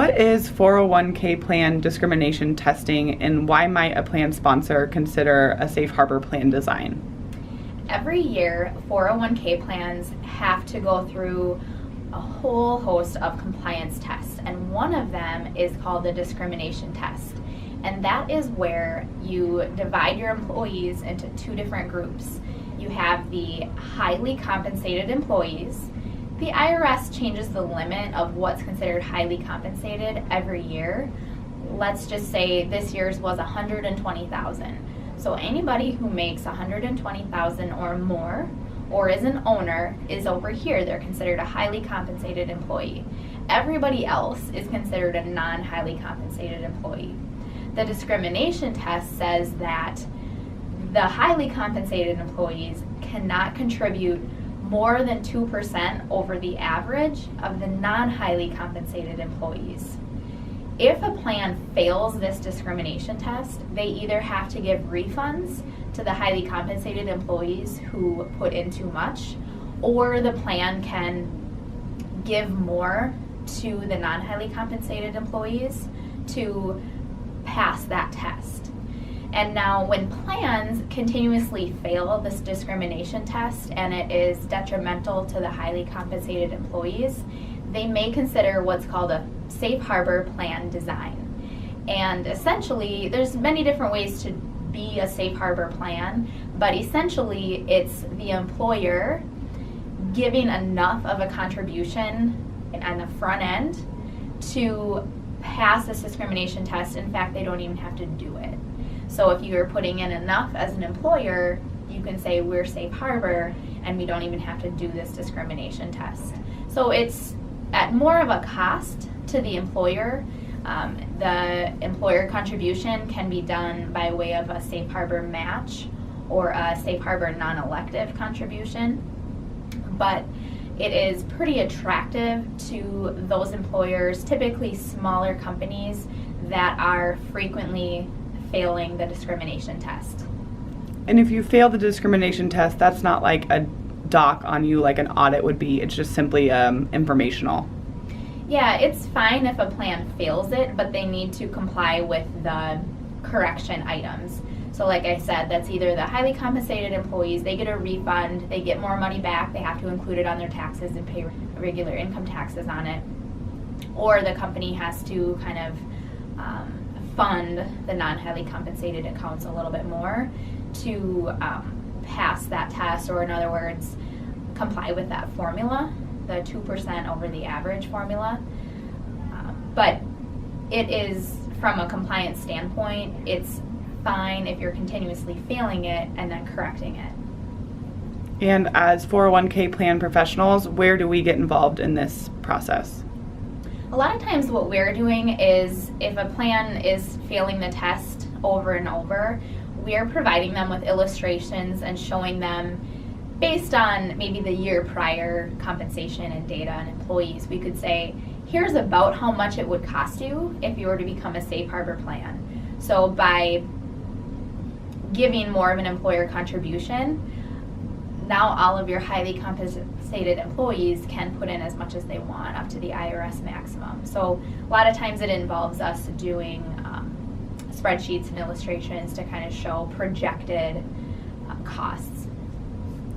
What is 401k plan discrimination testing, and why might a plan sponsor consider a safe harbor plan design? Every year, 401k plans have to go through a whole host of compliance tests, and one of them is called the discrimination test. And that is where you divide your employees into two different groups. You have the highly compensated employees. The IRS changes the limit of what's considered highly compensated every year. Let's just say this year's was $120,000. So anybody who makes $120,000 or more, or is an owner, is over here. They're considered a highly compensated employee. Everybody else is considered a non-highly compensated employee. The discrimination test says that the highly compensated employees cannot contribute more than 2% over the average of the non-highly compensated employees. If a plan fails this discrimination test, they either have to give refunds to the highly compensated employees who put in too much, or the plan can give more to the non-highly compensated employees to pass that test. And now when plans continuously fail this discrimination test and it is detrimental to the highly compensated employees, they may consider what's called a safe harbor plan design. And essentially, there's many different ways to be a safe harbor plan, but essentially it's the employer giving enough of a contribution on the front end to pass this discrimination test. In fact, they don't even have to do it. So if you're putting in enough as an employer, you can say we're safe harbor and we don't even have to do this discrimination test. So it's at more of a cost to the employer. The employer contribution can be done by way of a safe harbor match or a safe harbor non-elective contribution. But it is pretty attractive to those employers, typically smaller companies that are frequently failing the discrimination test. And if you fail the discrimination test, that's not like a doc on you like an audit would be. It's just simply informational. Yeah, it's fine if a plan fails it, but they need to comply with the correction items. So like I said, that's either the highly compensated employees, they get a refund, they get more money back, they have to include it on their taxes and pay regular income taxes on it, or the company has to kind of fund the non-highly compensated accounts a little bit more to pass that test, or in other words, comply with that formula, the 2% over the average formula. But it is, from a compliance standpoint, it's fine if you're continuously failing it and then correcting it. And as 401k plan professionals, where do we get involved in this process? A lot of times what we're doing is, if a plan is failing the test over and over, we're providing them with illustrations and showing them, based on maybe the year prior compensation and data on employees, we could say, here's about how much it would cost you if you were to become a safe harbor plan. So by giving more of an employer contribution, now all of your highly compensated employees can put in as much as they want, up to the IRS maximum. So a lot of times it involves us doing spreadsheets and illustrations to kind of show projected costs